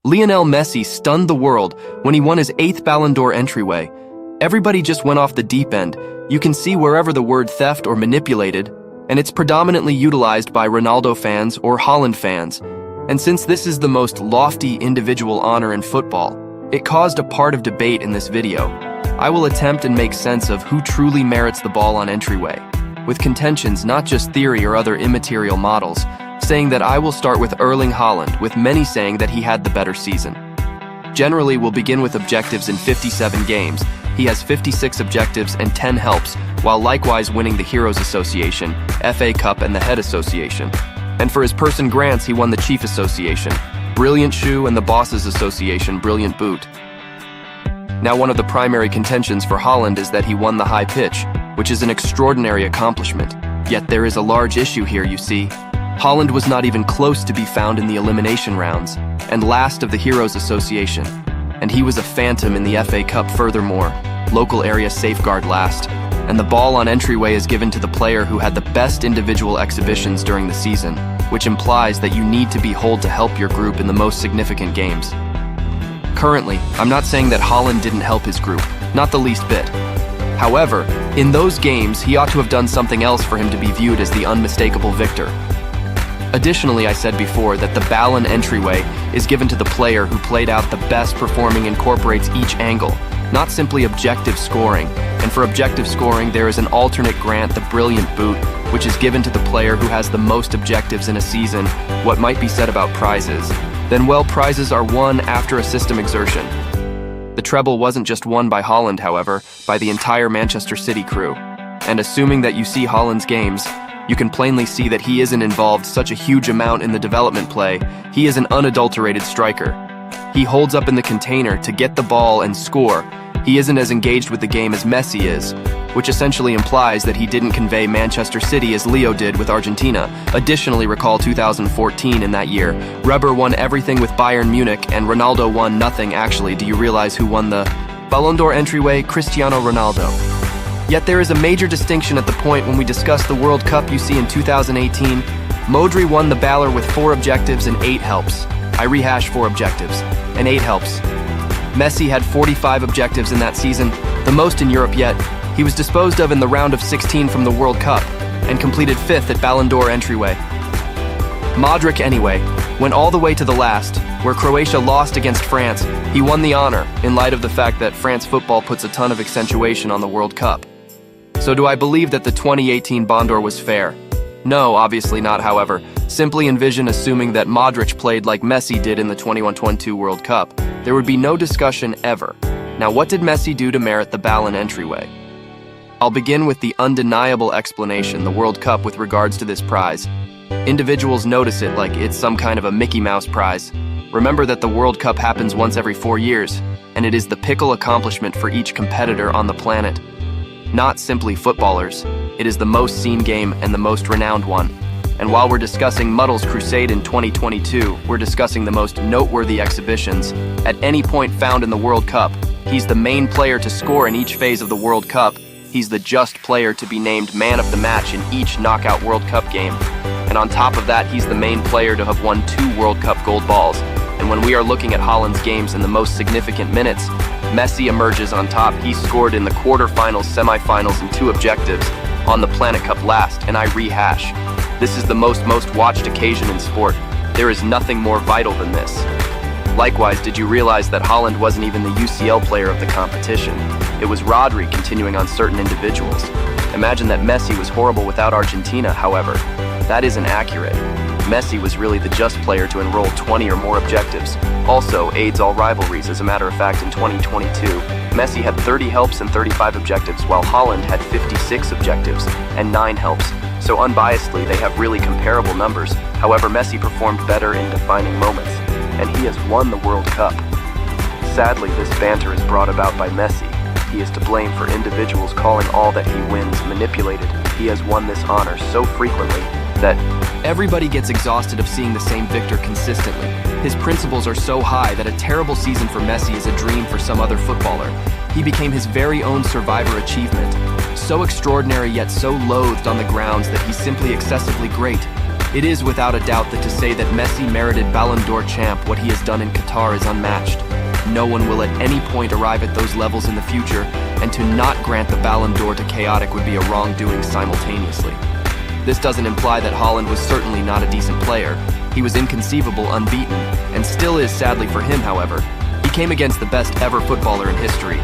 Lionel Messi stunned the world when he won his 8th Ballondor entryway. Everybody just went off the deep end. You can see wherever the word theft or manipulated, and it's predominantly utilized by Ronaldo fans or Haaland fans. And since this is the most lofty individual honor in football, it caused a part of debate in this video. I will attempt and make sense of who truly merits the ball on entryway, with contentions not just theory or other immaterial models, saying that I will start with Erling Haaland, with many saying that he had the better season. Generally, we'll begin with objectives in 57 games. He has 56 objectives and 10 helps, while likewise winning the Heroes Association, FA Cup and the Head Association. And for his person grants, he won the Chief Association, Brilliant Shoe, and the Bosses Association, Brilliant Boot. Now, one of the primary contentions for Haaland is that he won the high pitch, which is an extraordinary accomplishment. Yet there is a large issue here, you see. Haaland was not even close to be found in the elimination rounds, and last of the Heroes Association. And he was a phantom in the FA Cup furthermore, local area safeguard last, and the ball on entryway is given to the player who had the best individual exhibitions during the season, which implies that you need to be hold to help your group in the most significant games. Currently, I'm not saying that Haaland didn't help his group, not the least bit. However, in those games, he ought to have done something else for him to be viewed as the unmistakable victor. Additionally, I said before that the Ballon entryway is given to the player who played out the best performing, incorporates each angle, not simply objective scoring. And for objective scoring, there is an alternate grant, the Brilliant Boot, which is given to the player who has the most objectives in a season. What might be said about prizes? Then, well, prizes are won after a system exertion. The treble wasn't just won by Haaland, however, by the entire Manchester City crew. And assuming that you see Haaland's games, you can plainly see that he isn't involved such a huge amount in the development play. He is an unadulterated striker. He holds up in the container to get the ball and score. He isn't as engaged with the game as Messi is, which essentially implies that he didn't convey Manchester City as Leo did with Argentina. Additionally, recall 2014 in that year. Reber won everything with Bayern Munich and Ronaldo won nothing. Actually, do you realize who won the Ballondor entryway? Cristiano Ronaldo. Yet there is a major distinction at the point when we discuss the World Cup. You see in 2018, Modri won the Ballon with 4 objectives and 8 helps. I rehash 4 objectives and 8 helps. Messi had 45 objectives in that season, the most in Europe yet. He was disposed of in the round of 16 from the World Cup and completed 5th at Ballondor entryway. Modric, anyway, went all the way to the last, where Croatia lost against France. He won the honor in light of the fact that France football puts a ton of accentuation on the World Cup. So do I believe that the 2018 Ballon d'Or was fair? No, obviously not, however. Simply envision assuming that Modric played like Messi did in the 21-22 World Cup. There would be no discussion ever. Now, what did Messi do to merit the Ballon entryway? I'll begin with the undeniable explanation, the World Cup, with regards to this prize. Individuals notice it like it's some kind of a Mickey Mouse prize. Remember that the World Cup happens once every 4 years, and it is the pickle accomplishment for each competitor on the planet. Not simply footballers, it is the most seen game and the most renowned one. And while we're discussing Muddle's crusade in 2022, we're discussing the most noteworthy exhibitions at any point found in the World Cup. He's the main player to score in each phase of the World Cup. He's the just player to be named man of the match in each knockout World Cup game. And on top of that, he's the main player to have won 2 World Cup gold balls. And when we are looking at Haaland's games in the most significant minutes, Messi emerges on top. He scored in the quarterfinals, semifinals, and 2 objectives on the Planet Cup last, and I rehash. This is the most watched occasion in sport. There is nothing more vital than this. Likewise, did you realize that Haaland wasn't even the UCL player of the competition? It was Rodri, continuing on certain individuals. Imagine that Messi was horrible without Argentina, however. That isn't accurate. Messi was really the just player to enroll 20 or more objectives. Also, aids all rivalries. As a matter of fact, in 2022, Messi had 30 helps and 35 objectives, while Haaland had 56 objectives and 9 helps. So unbiasedly, they have really comparable numbers. However, Messi performed better in defining moments, and he has won the World Cup. Sadly, this banter is brought about by Messi. He is to blame for individuals calling all that he wins manipulated. He has won this honor so frequently that everybody gets exhausted of seeing the same victor consistently. His principles are so high that a terrible season for Messi is a dream for some other footballer. He became his very own survivor achievement. So extraordinary yet so loathed on the grounds that he's simply excessively great. It is without a doubt that to say that Messi merited Ballondor champ, what he has done in Qatar is unmatched. No one will at any point arrive at those levels in the future, and to not grant the Ballon d'Or to chaotic would be a wrongdoing simultaneously. This doesn't imply that Haaland was certainly not a decent player. He was inconceivable, unbeaten, and still is sadly for him, however. He came against the best ever footballer in history.